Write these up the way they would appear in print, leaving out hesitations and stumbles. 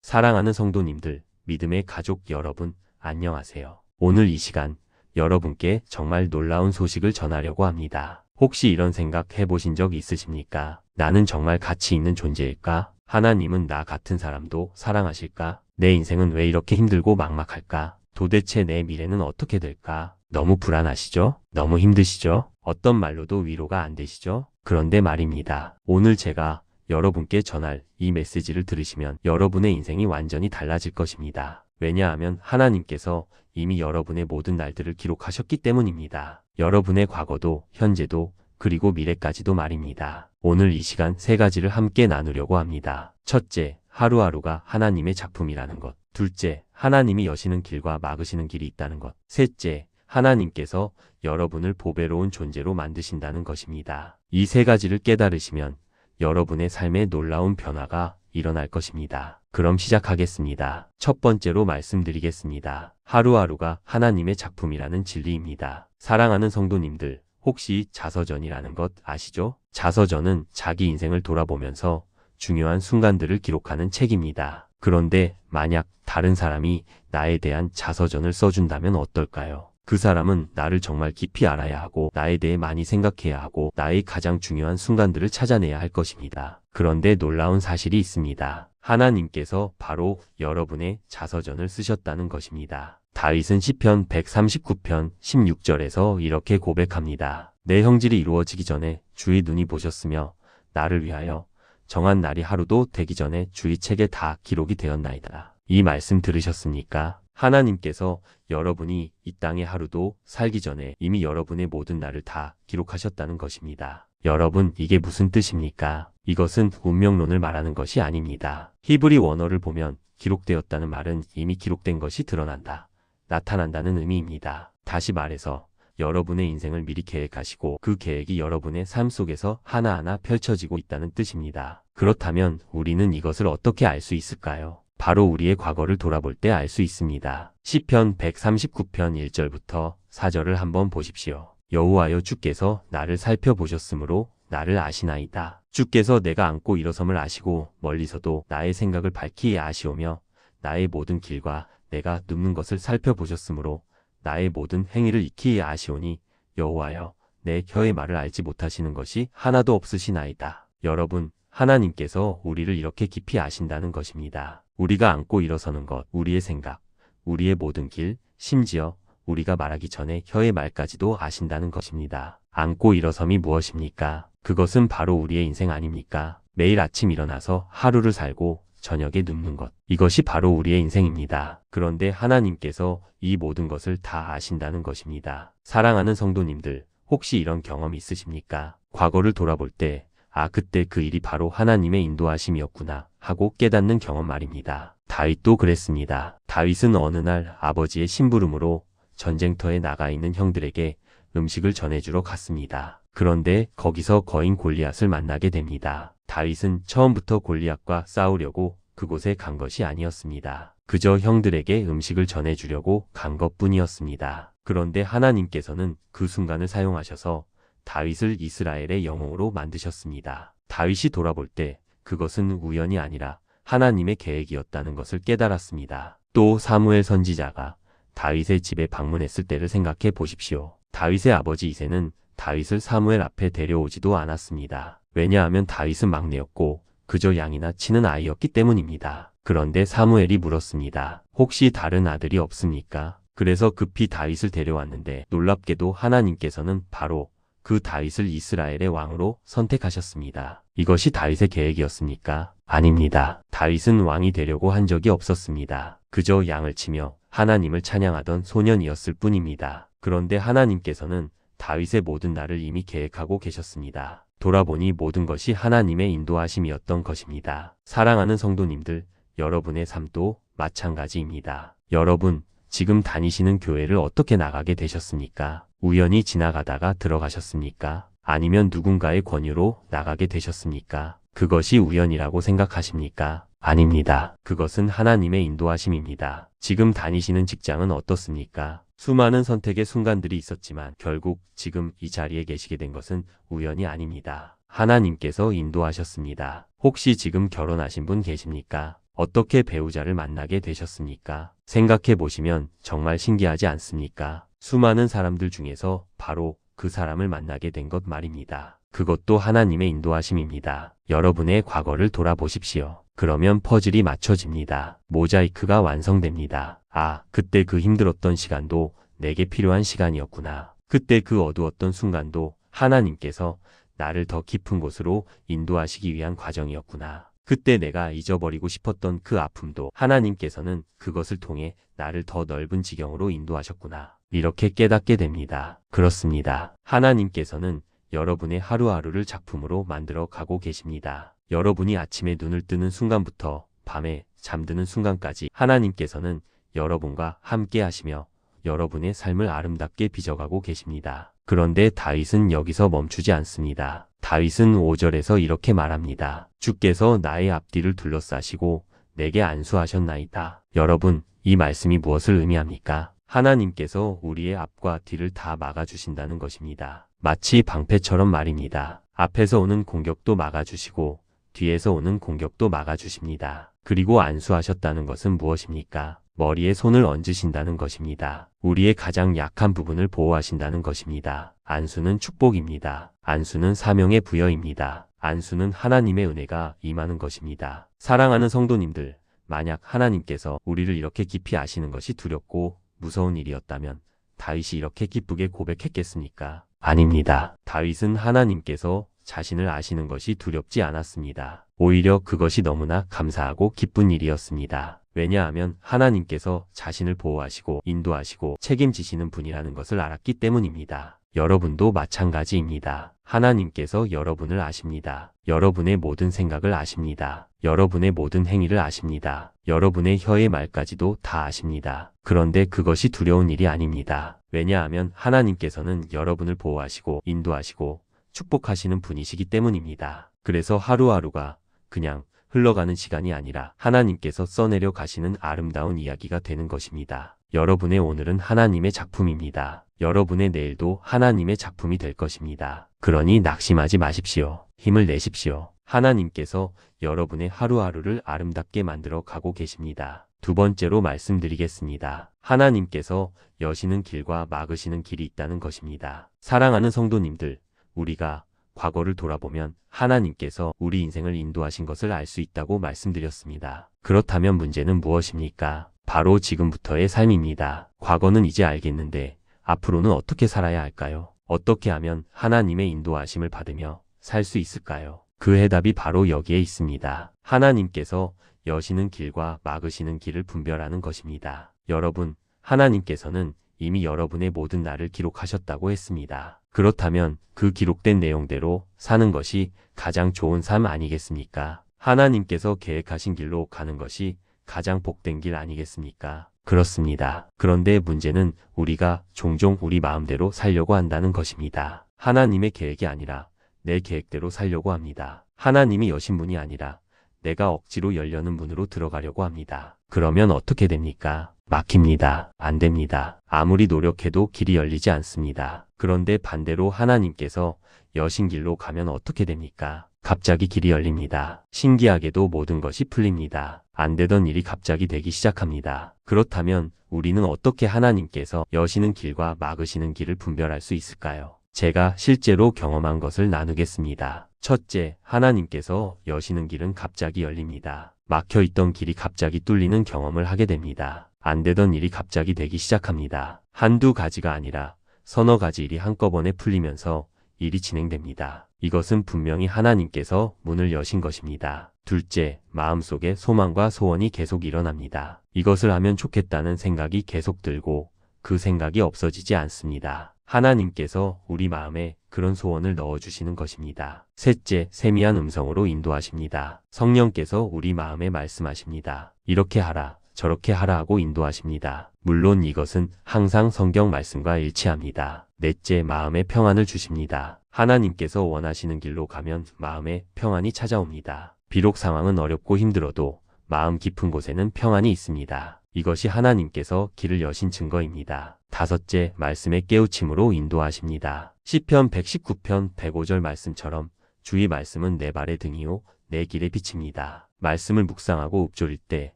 사랑하는 성도님들, 믿음의 가족 여러분, 안녕하세요. 오늘 이 시간 여러분께 정말 놀라운 소식을 전하려고 합니다. 혹시 이런 생각 해보신 적 있으십니까? 나는 정말 가치 있는 존재일까? 하나님은 나 같은 사람도 사랑하실까? 내 인생은 왜 이렇게 힘들고 막막할까? 도대체 내 미래는 어떻게 될까? 너무 불안하시죠? 너무 힘드시죠? 어떤 말로도 위로가 안 되시죠? 그런데 말입니다. 오늘 제가 여러분께 전할 이 메시지를 들으시면 여러분의 인생이 완전히 달라질 것입니다. 왜냐하면 하나님께서 이미 여러분의 모든 날들을 기록하셨기 때문입니다. 여러분의 과거도, 현재도, 그리고 미래까지도 말입니다. 오늘 이 시간 세 가지를 함께 나누려고 합니다. 첫째, 하루하루가 하나님의 작품이라는 것. 둘째, 하나님이 여시는 길과 막으시는 길이 있다는 것. 셋째, 하나님께서 여러분을 보배로운 존재로 만드신다는 것입니다. 이 세 가지를 깨달으시면 여러분의 삶에 놀라운 변화가 일어날 것입니다. 그럼 시작하겠습니다. 첫 번째로 말씀드리겠습니다. 하루하루가 하나님의 작품이라는 진리입니다. 사랑하는 성도님들, 혹시 자서전이라는 것 아시죠? 자서전은 자기 인생을 돌아보면서 중요한 순간들을 기록하는 책입니다. 그런데 만약 다른 사람이 나에 대한 자서전을 써준다면 어떨까요? 그 사람은 나를 정말 깊이 알아야 하고 나에 대해 많이 생각해야 하고 나의 가장 중요한 순간들을 찾아내야 할 것입니다. 그런데 놀라운 사실이 있습니다. 하나님께서 바로 여러분의 자서전을 쓰셨다는 것입니다. 다윗은 시편 139편 16절에서 이렇게 고백합니다. 내 형질이 이루어지기 전에 주의 눈이 보셨으며 나를 위하여 정한 날이 하루도 되기 전에 주의 책에 다 기록이 되었나이다. 이 말씀 들으셨습니까? 하나님께서 여러분이 이 땅에 하루도 살기 전에 이미 여러분의 모든 날을 다 기록하셨다는 것입니다. 여러분, 이게 무슨 뜻입니까? 이것은 운명론을 말하는 것이 아닙니다. 히브리 원어를 보면 기록되었다는 말은 이미 기록된 것이 드러난다, 나타난다는 의미입니다. 다시 말해서 여러분의 인생을 미리 계획하시고 그 계획이 여러분의 삶 속에서 하나하나 펼쳐지고 있다는 뜻입니다. 그렇다면 우리는 이것을 어떻게 알 수 있을까요? 바로 우리의 과거를 돌아볼 때 알 수 있습니다. 시편 139편 1절부터 4절을 한번 보십시오. 여호와여, 주께서 나를 살펴보셨으므로 나를 아시나이다. 주께서 내가 앉고 일어섬을 아시고 멀리서도 나의 생각을 밝히 아시오며 나의 모든 길과 내가 눕는 것을 살펴보셨으므로 나의 모든 행위를 익히 아시오니 여호와여, 내 혀의 말을 알지 못하시는 것이 하나도 없으시나이다. 여러분, 하나님께서 우리를 이렇게 깊이 아신다는 것입니다. 우리가 앉고 일어서는 것, 우리의 생각, 우리의 모든 길, 심지어 우리가 말하기 전에 혀의 말까지도 아신다는 것입니다. 앉고 일어섬이 무엇입니까? 그것은 바로 우리의 인생 아닙니까? 매일 아침 일어나서 하루를 살고 저녁에 눕는 것. 이것이 바로 우리의 인생입니다. 그런데 하나님께서 이 모든 것을 다 아신다는 것입니다. 사랑하는 성도님들, 혹시 이런 경험 있으십니까? 과거를 돌아볼 때 그때 그 일이 바로 하나님의 인도하심이었구나 하고 깨닫는 경험 말입니다. 다윗도 그랬습니다. 다윗은 어느 날 아버지의 심부름으로 전쟁터에 나가 있는 형들에게 음식을 전해주러 갔습니다. 그런데 거기서 거인 골리앗을 만나게 됩니다. 다윗은 처음부터 골리앗과 싸우려고 그곳에 간 것이 아니었습니다. 그저 형들에게 음식을 전해주려고 간 것뿐이었습니다. 그런데 하나님께서는 그 순간을 사용하셔서 다윗을 이스라엘의 영웅으로 만드셨습니다. 다윗이 돌아볼 때 그것은 우연이 아니라 하나님의 계획이었다는 것을 깨달았습니다. 또 사무엘 선지자가 다윗의 집에 방문했을 때를 생각해 보십시오. 다윗의 아버지 이새는 다윗을 사무엘 앞에 데려오지도 않았습니다. 왜냐하면 다윗은 막내였고 그저 양이나 치는 아이였기 때문입니다. 그런데 사무엘이 물었습니다. 혹시 다른 아들이 없습니까? 그래서 급히 다윗을 데려왔는데 놀랍게도 하나님께서는 바로 그 다윗을 이스라엘의 왕으로 선택하셨습니다. 이것이 다윗의 계획이었습니까? 아닙니다. 다윗은 왕이 되려고 한 적이 없었습니다. 그저 양을 치며 하나님을 찬양하던 소년이었을 뿐입니다. 그런데 하나님께서는 다윗의 모든 날을 이미 계획하고 계셨습니다. 돌아보니 모든 것이 하나님의 인도하심이었던 것입니다. 사랑하는 성도님들, 여러분의 삶도 마찬가지입니다. 여러분, 지금 다니시는 교회를 어떻게 나가게 되셨습니까? 우연히 지나가다가 들어가셨습니까? 아니면 누군가의 권유로 나가게 되셨습니까? 그것이 우연이라고 생각하십니까? 아닙니다. 그것은 하나님의 인도하심입니다. 지금 다니시는 직장은 어떻습니까? 수많은 선택의 순간들이 있었지만 결국 지금 이 자리에 계시게 된 것은 우연이 아닙니다. 하나님께서 인도하셨습니다. 혹시 지금 결혼하신 분 계십니까? 어떻게 배우자를 만나게 되셨습니까? 생각해 보시면 정말 신기하지 않습니까? 수많은 사람들 중에서 바로 그 사람을 만나게 된 것 말입니다. 그것도 하나님의 인도하심입니다. 여러분의 과거를 돌아보십시오. 그러면 퍼즐이 맞춰집니다. 모자이크가 완성됩니다. 아, 그때 그 힘들었던 시간도 내게 필요한 시간이었구나. 그때 그 어두웠던 순간도 하나님께서 나를 더 깊은 곳으로 인도하시기 위한 과정이었구나. 그때 내가 잊어버리고 싶었던 그 아픔도 하나님께서는 그것을 통해 나를 더 넓은 지경으로 인도하셨구나. 이렇게 깨닫게 됩니다. 그렇습니다. 하나님께서는 여러분의 하루하루를 작품으로 만들어 가고 계십니다. 여러분이 아침에 눈을 뜨는 순간부터 밤에 잠드는 순간까지 하나님께서는 여러분과 함께 하시며 여러분의 삶을 아름답게 빚어가고 계십니다. 그런데 다윗은 여기서 멈추지 않습니다. 다윗은 5절에서 이렇게 말합니다. 주께서 나의 앞뒤를 둘러싸시고 내게 안수하셨나이다. 여러분, 이 말씀이 무엇을 의미합니까? 하나님께서 우리의 앞과 뒤를 다 막아주신다는 것입니다. 마치 방패처럼 말입니다. 앞에서 오는 공격도 막아주시고 뒤에서 오는 공격도 막아주십니다. 그리고 안수하셨다는 것은 무엇입니까? 머리에 손을 얹으신다는 것입니다. 우리의 가장 약한 부분을 보호하신다는 것입니다. 안수는 축복입니다. 안수는 사명의 부여입니다. 안수는 하나님의 은혜가 임하는 것입니다. 사랑하는 성도님들, 만약 하나님께서 우리를 이렇게 깊이 아시는 것이 두렵고 무서운 일이었다면 다윗이 이렇게 기쁘게 고백했겠습니까? 아닙니다. 다윗은 하나님께서 자신을 아시는 것이 두렵지 않았습니다. 오히려 그것이 너무나 감사하고 기쁜 일이었습니다. 왜냐하면 하나님께서 자신을 보호하시고 인도하시고 책임지시는 분이라는 것을 알았기 때문입니다. 여러분도 마찬가지입니다. 하나님께서 여러분을 아십니다. 여러분의 모든 생각을 아십니다. 여러분의 모든 행위를 아십니다. 여러분의 혀의 말까지도 다 아십니다. 그런데 그것이 두려운 일이 아닙니다. 왜냐하면 하나님께서는 여러분을 보호하시고 인도하시고 축복하시는 분이시기 때문입니다. 그래서 하루하루가 그냥 흘러가는 시간이 아니라 하나님께서 써내려 가시는 아름다운 이야기가 되는 것입니다. 여러분의 오늘은 하나님의 작품입니다. 여러분의 내일도 하나님의 작품이 될 것입니다. 그러니 낙심하지 마십시오. 힘을 내십시오. 하나님께서 여러분의 하루하루를 아름답게 만들어 가고 계십니다. 두 번째로 말씀드리겠습니다. 하나님께서 여시는 길과 막으시는 길이 있다는 것입니다. 사랑하는 성도님들, 우리가 과거를 돌아보면 하나님께서 우리 인생을 인도하신 것을 알 수 있다고 말씀드렸습니다. 그렇다면 문제는 무엇입니까? 바로 지금부터의 삶입니다. 과거는 이제 알겠는데 앞으로는 어떻게 살아야 할까요? 어떻게 하면 하나님의 인도하심을 받으며 살 수 있을까요? 그 해답이 바로 여기에 있습니다. 하나님께서 여시는 길과 막으시는 길을 분별하는 것입니다. 여러분, 하나님께서는 이미 여러분의 모든 날을 기록하셨다고 했습니다. 그렇다면 그 기록된 내용대로 사는 것이 가장 좋은 삶 아니겠습니까? 하나님께서 계획하신 길로 가는 것이 가장 복된 길 아니겠습니까? 그렇습니다. 그런데 문제는 우리가 종종 우리 마음대로 살려고 한다는 것입니다. 하나님의 계획이 아니라 내 계획대로 살려고 합니다. 하나님이 여신 문이 아니라 내가 억지로 열려는 문으로 들어가려고 합니다. 그러면 어떻게 됩니까? 막힙니다. 안 됩니다. 아무리 노력해도 길이 열리지 않습니다. 그런데 반대로 하나님께서 여신 길로 가면 어떻게 됩니까? 갑자기 길이 열립니다. 신기하게도 모든 것이 풀립니다. 안 되던 일이 갑자기 되기 시작합니다. 그렇다면 우리는 어떻게 하나님께서 여시는 길과 막으시는 길을 분별할 수 있을까요? 제가 실제로 경험한 것을 나누겠습니다. 첫째, 하나님께서 여시는 길은 갑자기 열립니다. 막혀있던 길이 갑자기 뚫리는 경험을 하게 됩니다. 안 되던 일이 갑자기 되기 시작합니다. 한두 가지가 아니라 서너 가지 일이 한꺼번에 풀리면서 일이 진행됩니다. 이것은 분명히 하나님께서 문을 여신 것입니다. 둘째, 마음속에 소망과 소원이 계속 일어납니다. 이것을 하면 좋겠다는 생각이 계속 들고 그 생각이 없어지지 않습니다. 하나님께서 우리 마음에 그런 소원을 넣어주시는 것입니다. 셋째, 세미한 음성으로 인도하십니다. 성령께서 우리 마음에 말씀하십니다. 이렇게 하라, 저렇게 하라 하고 인도하십니다. 물론 이것은 항상 성경 말씀과 일치합니다. 넷째, 마음의 평안을 주십니다. 하나님께서 원하시는 길로 가면 마음에 평안이 찾아옵니다. 비록 상황은 어렵고 힘들어도 마음 깊은 곳에는 평안이 있습니다. 이것이 하나님께서 길을 여신 증거입니다. 다섯째, 말씀의 깨우침으로 인도하십니다. 시편 119편 105절 말씀처럼 주의 말씀은 내 발의 등이요 내 길의 빛입니다. 말씀을 묵상하고 읊조릴 때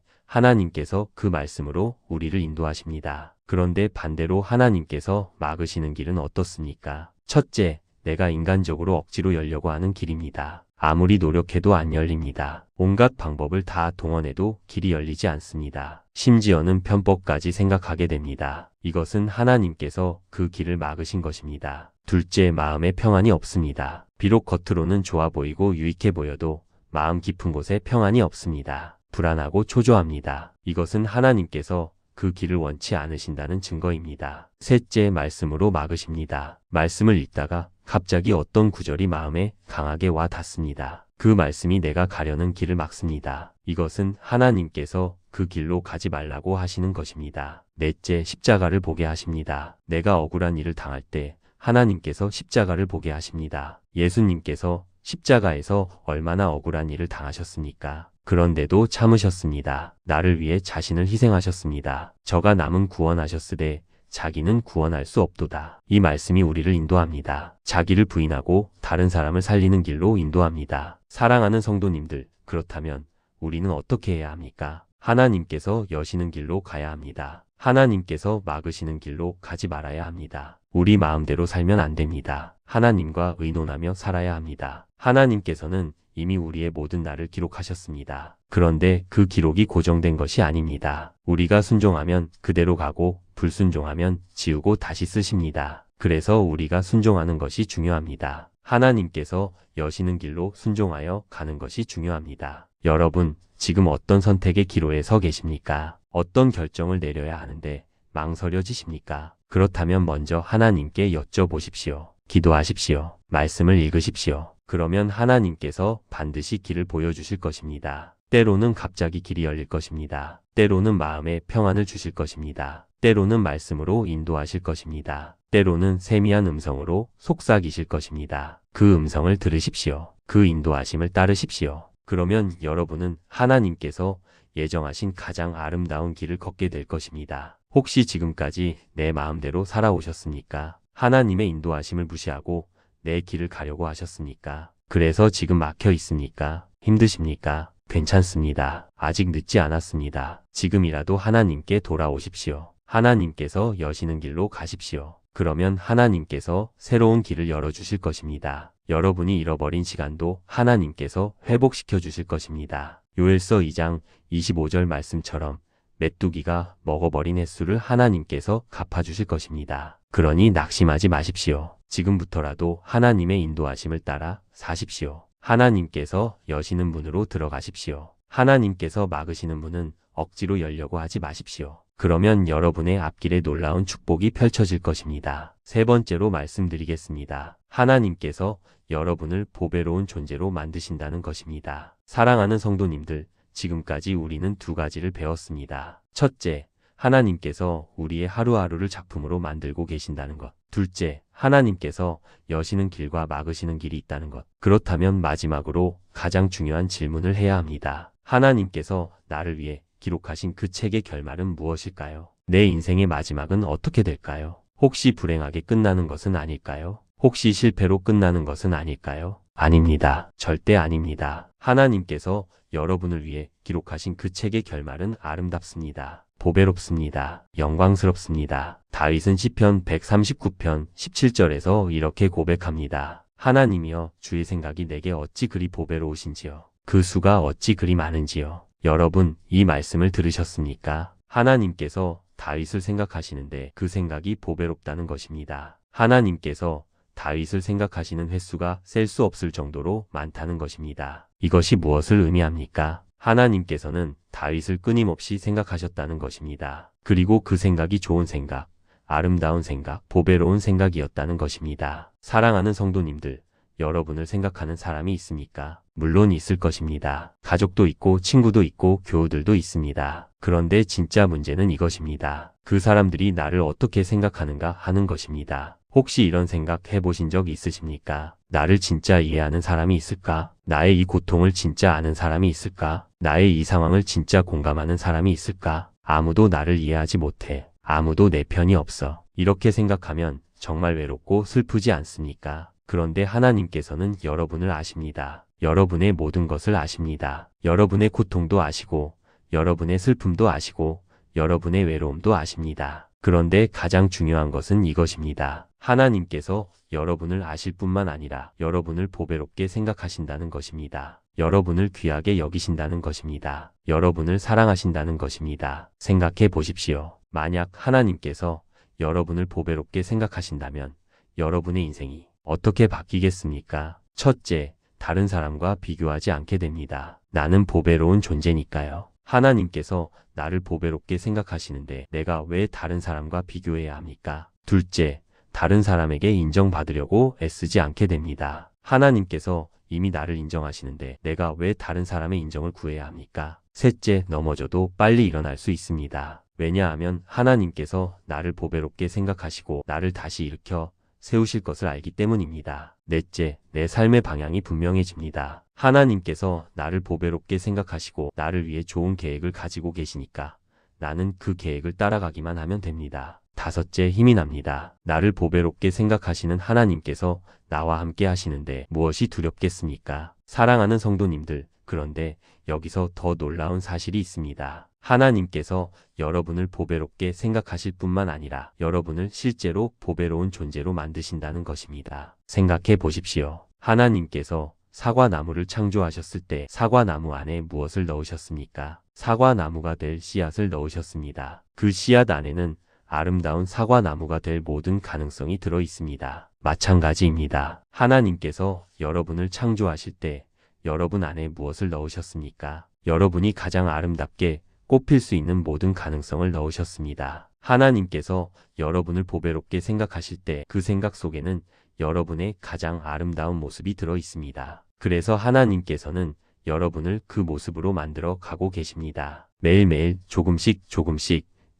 하나님께서 그 말씀으로 우리를 인도하십니다. 그런데 반대로 하나님께서 막으시는 길은 어떻습니까? 첫째, 내가 인간적으로 억지로 열려고 하는 길입니다. 아무리 노력해도 안 열립니다. 온갖 방법을 다 동원해도 길이 열리지 않습니다. 심지어는 편법까지 생각하게 됩니다. 이것은 하나님께서 그 길을 막으신 것입니다. 둘째, 마음에 평안이 없습니다. 비록 겉으로는 좋아 보이고 유익해 보여도 마음 깊은 곳에 평안이 없습니다. 불안하고 초조합니다. 이것은 하나님께서 그 길을 원치 않으신다는 증거입니다. 셋째, 말씀으로 막으십니다. 말씀을 읽다가 갑자기 어떤 구절이 마음에 강하게 와 닿습니다. 그 말씀이 내가 가려는 길을 막습니다. 이것은 하나님께서 그 길로 가지 말라고 하시는 것입니다. 넷째, 십자가를 보게 하십니다. 내가 억울한 일을 당할 때 하나님께서 십자가를 보게 하십니다. 예수님께서 십자가에서 얼마나 억울한 일을 당하셨습니까? 그런데도 참으셨습니다. 나를 위해 자신을 희생하셨습니다. 저가 남은 구원하셨으되 자기는 구원할 수 없도다. 이 말씀이 우리를 인도합니다. 자기를 부인하고 다른 사람을 살리는 길로 인도합니다. 사랑하는 성도님들, 그렇다면 우리는 어떻게 해야 합니까? 하나님께서 여시는 길로 가야 합니다. 하나님께서 막으시는 길로 가지 말아야 합니다. 우리 마음대로 살면 안 됩니다. 하나님과 의논하며 살아야 합니다. 하나님께서는 이미 우리의 모든 날을 기록하셨습니다. 그런데 그 기록이 고정된 것이 아닙니다. 우리가 순종하면 그대로 가고 불순종하면 지우고 다시 쓰십니다. 그래서 우리가 순종하는 것이 중요합니다. 하나님께서 여시는 길로 순종하여 가는 것이 중요합니다. 여러분, 지금 어떤 선택의 기로에 서 계십니까? 어떤 결정을 내려야 하는데 망설여지십니까? 그렇다면 먼저 하나님께 여쭤보십시오. 기도하십시오. 말씀을 읽으십시오. 그러면 하나님께서 반드시 길을 보여주실 것입니다. 때로는 갑자기 길이 열릴 것입니다. 때로는 마음에 평안을 주실 것입니다. 때로는 말씀으로 인도하실 것입니다. 때로는 세미한 음성으로 속삭이실 것입니다. 그 음성을 들으십시오. 그 인도하심을 따르십시오. 그러면 여러분은 하나님께서 예정하신 가장 아름다운 길을 걷게 될 것입니다. 혹시 지금까지 내 마음대로 살아오셨습니까? 하나님의 인도하심을 무시하고 내 길을 가려고 하셨습니까? 그래서 지금 막혀 있습니까? 힘드십니까? 괜찮습니다. 아직 늦지 않았습니다. 지금이라도 하나님께 돌아오십시오. 하나님께서 여시는 길로 가십시오. 그러면 하나님께서 새로운 길을 열어주실 것입니다. 여러분이 잃어버린 시간도 하나님께서 회복시켜 주실 것입니다. 요엘서 2장 25절 말씀처럼 메뚜기가 먹어버린 횟수를 하나님께서 갚아주실 것입니다. 그러니 낙심하지 마십시오. 지금부터라도 하나님의 인도하심을 따라 사십시오. 하나님께서 여시는 문으로 들어가십시오. 하나님께서 막으시는 문은 억지로 열려고 하지 마십시오. 그러면 여러분의 앞길에 놀라운 축복이 펼쳐질 것입니다. 세 번째로 말씀드리겠습니다. 하나님께서 여러분을 보배로운 존재로 만드신다는 것입니다. 사랑하는 성도님들, 지금까지 우리는 두 가지를 배웠습니다. 첫째, 하나님께서 우리의 하루하루를 작품으로 만들고 계신다는 것. 둘째, 하나님께서 여시는 길과 막으시는 길이 있다는 것. 그렇다면 마지막으로 가장 중요한 질문을 해야 합니다. 하나님께서 나를 위해 기록하신 그 책의 결말은 무엇일까요? 내 인생의 마지막은 어떻게 될까요? 혹시 불행하게 끝나는 것은 아닐까요? 혹시 실패로 끝나는 것은 아닐까요? 아닙니다. 절대 아닙니다. 하나님께서 여러분을 위해 기록하신 그 책의 결말은 아름답습니다. 보배롭습니다. 영광스럽습니다. 다윗은 시편 139편 17절에서 이렇게 고백합니다. 하나님이여, 주의 생각이 내게 어찌 그리 보배로우신지요. 그 수가 어찌 그리 많은지요. 여러분, 이 말씀을 들으셨습니까? 하나님께서 다윗을 생각하시는데 그 생각이 보배롭다는 것입니다. 하나님께서 다윗을 생각하시는 횟수가 셀 수 없을 정도로 많다는 것입니다. 이것이 무엇을 의미합니까? 하나님께서는 다윗을 끊임없이 생각하셨다는 것입니다. 그리고 그 생각이 좋은 생각, 아름다운 생각, 보배로운 생각이었다는 것입니다. 사랑하는 성도님들, 여러분을 생각하는 사람이 있습니까? 물론 있을 것입니다. 가족도 있고 친구도 있고 교우들도 있습니다. 그런데 진짜 문제는 이것입니다. 그 사람들이 나를 어떻게 생각하는가 하는 것입니다. 혹시 이런 생각 해보신 적 있으십니까? 나를 진짜 이해하는 사람이 있을까? 나의 이 고통을 진짜 아는 사람이 있을까? 나의 이 상황을 진짜 공감하는 사람이 있을까? 아무도 나를 이해하지 못해. 아무도 내 편이 없어. 이렇게 생각하면 정말 외롭고 슬프지 않습니까? 그런데 하나님께서는 여러분을 아십니다. 여러분의 모든 것을 아십니다. 여러분의 고통도 아시고, 여러분의 슬픔도 아시고, 여러분의 외로움도 아십니다. 그런데 가장 중요한 것은 이것입니다. 하나님께서 여러분을 아실 뿐만 아니라 여러분을 보배롭게 생각하신다는 것입니다. 여러분을 귀하게 여기신다는 것입니다. 여러분을 사랑하신다는 것입니다. 생각해 보십시오. 만약 하나님께서 여러분을 보배롭게 생각하신다면 여러분의 인생이 어떻게 바뀌겠습니까? 첫째, 다른 사람과 비교하지 않게 됩니다. 나는 보배로운 존재니까요. 하나님께서 나를 보배롭게 생각하시는데 내가 왜 다른 사람과 비교해야 합니까? 둘째, 다른 사람에게 인정받으려고 애쓰지 않게 됩니다. 하나님께서 이미 나를 인정하시는데 내가 왜 다른 사람의 인정을 구해야 합니까? 셋째, 넘어져도 빨리 일어날 수 있습니다. 왜냐하면 하나님께서 나를 보배롭게 생각하시고 나를 다시 일으켜 세우실 것을 알기 때문입니다. 넷째, 내 삶의 방향이 분명해집니다. 하나님께서 나를 보배롭게 생각하시고 나를 위해 좋은 계획을 가지고 계시니까 나는 그 계획을 따라가기만 하면 됩니다. 다섯째, 힘이 납니다. 나를 보배롭게 생각하시는 하나님께서 나와 함께 하시는데 무엇이 두렵겠습니까? 사랑하는 성도님들, 그런데 여기서 더 놀라운 사실이 있습니다. 하나님께서 여러분을 보배롭게 생각하실 뿐만 아니라 여러분을 실제로 보배로운 존재로 만드신다는 것입니다. 생각해 보십시오. 하나님께서 사과나무를 창조하셨을 때 사과나무 안에 무엇을 넣으셨습니까? 사과나무가 될 씨앗을 넣으셨습니다. 그 씨앗 안에는 아름다운 사과나무가 될 모든 가능성이 들어 있습니다. 마찬가지입니다. 하나님께서 여러분을 창조하실 때 여러분 안에 무엇을 넣으셨습니까? 여러분이 가장 아름답게 꽃필 수 있는 모든 가능성을 넣으셨습니다. 하나님께서 여러분을 보배롭게 생각하실 때 그 생각 속에는 여러분의 가장 아름다운 모습이 들어 있습니다. 그래서 하나님께서는 여러분을 그 모습으로 만들어 가고 계십니다. 매일매일 조금씩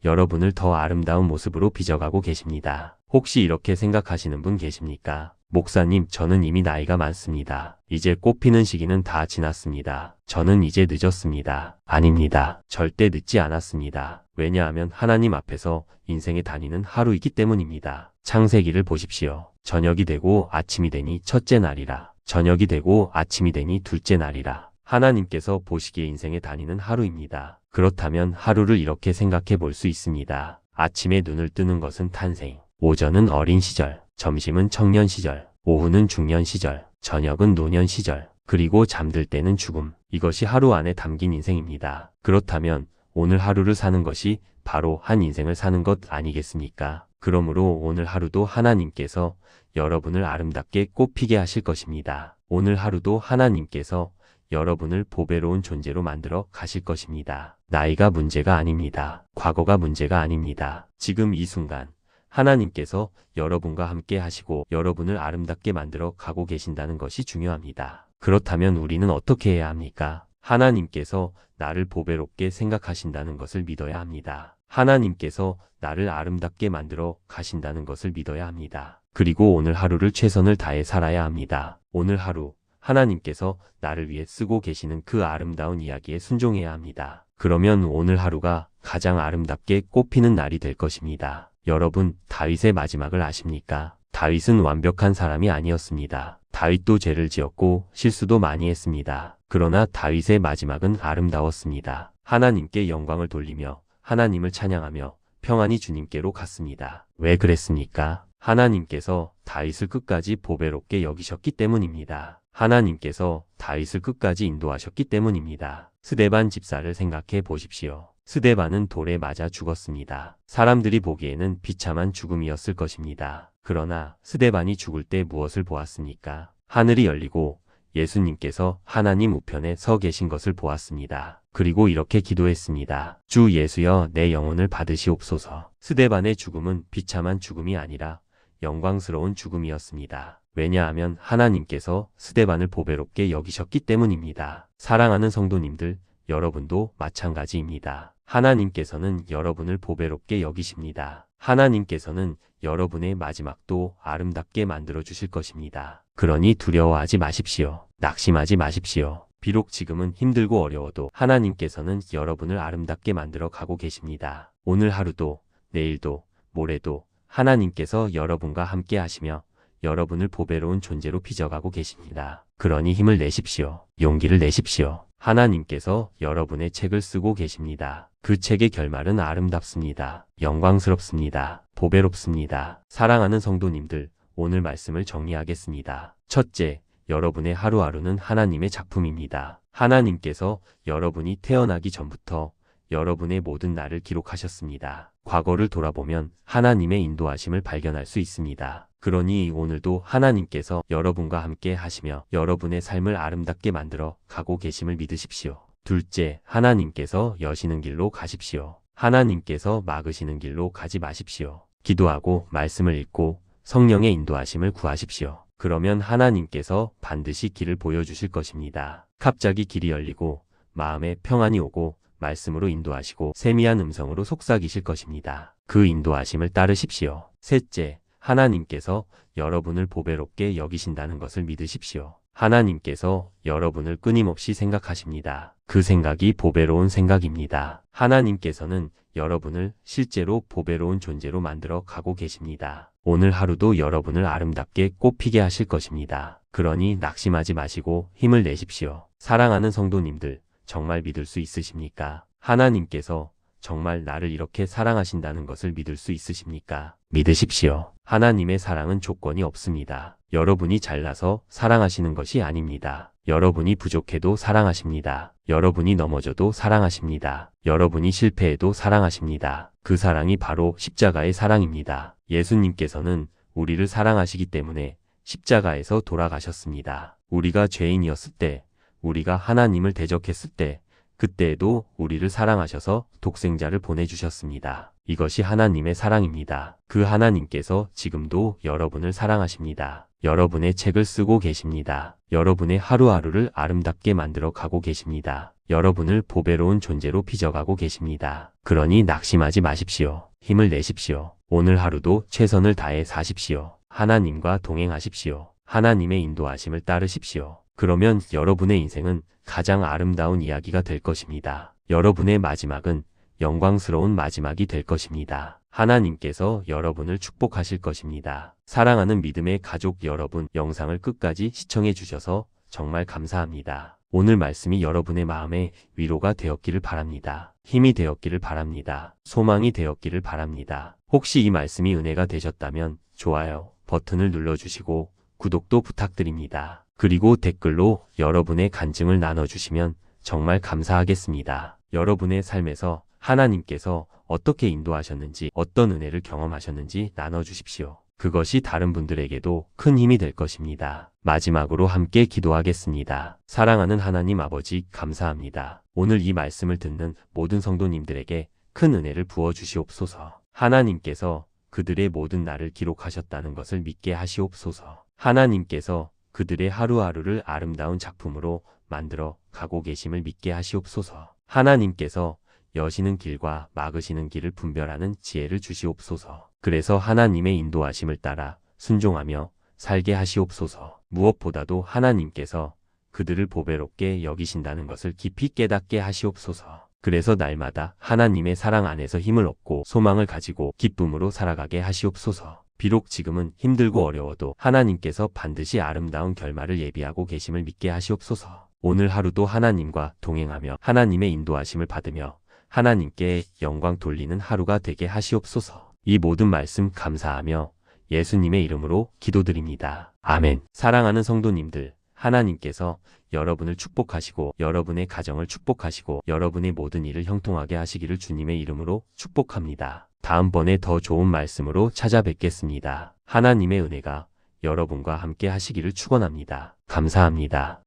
여러분을 더 아름다운 모습으로 빚어가고 계십니다. 혹시 이렇게 생각하시는 분 계십니까? 목사님, 저는 이미 나이가 많습니다. 이제 꽃피는 시기는 다 지났습니다. 저는 이제 늦었습니다. 아닙니다. 절대 늦지 않았습니다. 왜냐하면 하나님 앞에서 인생의 단위는 하루이기 때문입니다. 창세기를 보십시오. 저녁이 되고 아침이 되니 첫째 날이라. 저녁이 되고 아침이 되니 둘째 날이라. 하나님께서 보시기에 인생의 단위는 하루입니다. 그렇다면 하루를 이렇게 생각해 볼 수 있습니다. 아침에 눈을 뜨는 것은 탄생, 오전은 어린 시절, 점심은 청년 시절, 오후는 중년 시절, 저녁은 노년 시절, 그리고 잠들 때는 죽음. 이것이 하루 안에 담긴 인생입니다. 그렇다면 오늘 하루를 사는 것이 바로 한 인생을 사는 것 아니겠습니까? 그러므로 오늘 하루도 하나님께서 여러분을 아름답게 꽃피게 하실 것입니다. 오늘 하루도 하나님께서 여러분을 보배로운 존재로 만들어 가실 것입니다. 나이가 문제가 아닙니다. 과거가 문제가 아닙니다. 지금 이 순간 하나님께서 여러분과 함께 하시고 여러분을 아름답게 만들어 가고 계신다는 것이 중요합니다. 그렇다면 우리는 어떻게 해야 합니까? 하나님께서 나를 보배롭게 생각하신다는 것을 믿어야 합니다. 하나님께서 나를 아름답게 만들어 가신다는 것을 믿어야 합니다. 그리고 오늘 하루를 최선을 다해 살아야 합니다. 오늘 하루 하나님께서 나를 위해 쓰고 계시는 그 아름다운 이야기에 순종해야 합니다. 그러면 오늘 하루가 가장 아름답게 꽃피는 날이 될 것입니다. 여러분, 다윗의 마지막을 아십니까? 다윗은 완벽한 사람이 아니었습니다. 다윗도 죄를 지었고 실수도 많이 했습니다. 그러나 다윗의 마지막은 아름다웠습니다. 하나님께 영광을 돌리며 하나님을 찬양하며 평안히 주님께로 갔습니다. 왜 그랬습니까? 하나님께서 다윗을 끝까지 보배롭게 여기셨기 때문입니다. 하나님께서 다윗을 끝까지 인도하셨기 때문입니다. 스데반 집사를 생각해 보십시오. 스데반은 돌에 맞아 죽었습니다. 사람들이 보기에는 비참한 죽음이었을 것입니다. 그러나 스데반이 죽을 때 무엇을 보았습니까? 하늘이 열리고 예수님께서 하나님 우편에 서 계신 것을 보았습니다. 그리고 이렇게 기도했습니다. 주 예수여, 내 영혼을 받으시옵소서. 스데반의 죽음은 비참한 죽음이 아니라 영광스러운 죽음이었습니다. 왜냐하면 하나님께서 스데반을 보배롭게 여기셨기 때문입니다. 사랑하는 성도님들, 여러분도 마찬가지입니다. 하나님께서는 여러분을 보배롭게 여기십니다. 하나님께서는 여러분의 마지막도 아름답게 만들어 주실 것입니다. 그러니 두려워하지 마십시오. 낙심하지 마십시오. 비록 지금은 힘들고 어려워도 하나님께서는 여러분을 아름답게 만들어 가고 계십니다. 오늘 하루도, 내일도, 모레도 하나님께서 여러분과 함께 하시며 여러분을 보배로운 존재로 빚어가고 계십니다. 그러니 힘을 내십시오. 용기를 내십시오. 하나님께서 여러분의 책을 쓰고 계십니다. 그 책의 결말은 아름답습니다. 영광스럽습니다. 보배롭습니다. 사랑하는 성도님들, 오늘 말씀을 정리하겠습니다. 첫째, 여러분의 하루하루는 하나님의 작품입니다. 하나님께서 여러분이 태어나기 전부터 여러분의 모든 날을 기록하셨습니다. 과거를 돌아보면 하나님의 인도하심을 발견할 수 있습니다. 그러니 오늘도 하나님께서 여러분과 함께 하시며 여러분의 삶을 아름답게 만들어 가고 계심을 믿으십시오. 둘째, 하나님께서 여시는 길로 가십시오. 하나님께서 막으시는 길로 가지 마십시오. 기도하고 말씀을 읽고 성령의 인도하심을 구하십시오. 그러면 하나님께서 반드시 길을 보여주실 것입니다. 갑자기 길이 열리고 마음에 평안이 오고 말씀으로 인도하시고 세미한 음성으로 속삭이실 것입니다. 그 인도하심을 따르십시오. 셋째, 하나님께서 여러분을 보배롭게 여기신다는 것을 믿으십시오. 하나님께서 여러분을 끊임없이 생각하십니다. 그 생각이 보배로운 생각입니다. 하나님께서는 여러분을 실제로 보배로운 존재로 만들어 가고 계십니다. 오늘 하루도 여러분을 아름답게 꽃피게 하실 것입니다. 그러니 낙심하지 마시고 힘을 내십시오. 사랑하는 성도님들, 정말 믿을 수 있으십니까? 하나님께서 정말 나를 이렇게 사랑하신다는 것을 믿을 수 있으십니까? 믿으십시오. 하나님의 사랑은 조건이 없습니다. 여러분이 잘나서 사랑하시는 것이 아닙니다. 여러분이 부족해도 사랑하십니다. 여러분이 넘어져도 사랑하십니다. 여러분이 실패해도 사랑하십니다. 그 사랑이 바로 십자가의 사랑입니다. 예수님께서는 우리를 사랑하시기 때문에 십자가에서 돌아가셨습니다. 우리가 죄인이었을 때, 우리가 하나님을 대적했을 때, 그때에도 우리를 사랑하셔서 독생자를 보내주셨습니다. 이것이 하나님의 사랑입니다. 그 하나님께서 지금도 여러분을 사랑하십니다. 여러분의 책을 쓰고 계십니다. 여러분의 하루하루를 아름답게 만들어 가고 계십니다. 여러분을 보배로운 존재로 빚어가고 계십니다. 그러니 낙심하지 마십시오. 힘을 내십시오. 오늘 하루도 최선을 다해 사십시오. 하나님과 동행하십시오. 하나님의 인도하심을 따르십시오. 그러면 여러분의 인생은 가장 아름다운 이야기가 될 것입니다. 여러분의 마지막은 영광스러운 마지막이 될 것입니다. 하나님께서 여러분을 축복하실 것입니다. 사랑하는 믿음의 가족 여러분, 영상을 끝까지 시청해 주셔서 정말 감사합니다. 오늘 말씀이 여러분의 마음에 위로가 되었기를 바랍니다. 힘이 되었기를 바랍니다. 소망이 되었기를 바랍니다. 혹시 이 말씀이 은혜가 되셨다면 좋아요 버튼을 눌러주시고 구독도 부탁드립니다. 그리고 댓글로 여러분의 간증을 나눠주시면 정말 감사하겠습니다. 여러분의 삶에서 하나님께서 어떻게 인도하셨는지, 어떤 은혜를 경험하셨는지 나눠주십시오. 그것이 다른 분들에게도 큰 힘이 될 것입니다. 마지막으로 함께 기도하겠습니다. 사랑하는 하나님 아버지, 감사합니다. 오늘 이 말씀을 듣는 모든 성도님들에게 큰 은혜를 부어주시옵소서. 하나님께서 그들의 모든 날을 기록하셨다는 것을 믿게 하시옵소서. 하나님께서 그들의 하루하루를 아름다운 작품으로 만들어 가고 계심을 믿게 하시옵소서. 하나님께서 여시는 길과 막으시는 길을 분별하는 지혜를 주시옵소서. 그래서 하나님의 인도하심을 따라 순종하며 살게 하시옵소서. 무엇보다도 하나님께서 그들을 보배롭게 여기신다는 것을 깊이 깨닫게 하시옵소서. 그래서 날마다 하나님의 사랑 안에서 힘을 얻고 소망을 가지고 기쁨으로 살아가게 하시옵소서. 비록 지금은 힘들고 어려워도 하나님께서 반드시 아름다운 결말을 예비하고 계심을 믿게 하시옵소서. 오늘 하루도 하나님과 동행하며 하나님의 인도하심을 받으며 하나님께 영광 돌리는 하루가 되게 하시옵소서. 이 모든 말씀 감사하며 예수님의 이름으로 기도드립니다. 아멘. 사랑하는 성도님들, 하나님께서 여러분을 축복하시고 여러분의 가정을 축복하시고 여러분의 모든 일을 형통하게 하시기를 주님의 이름으로 축복합니다. 다음번에 더 좋은 말씀으로 찾아뵙겠습니다. 하나님의 은혜가 여러분과 함께 하시기를 축원합니다. 감사합니다.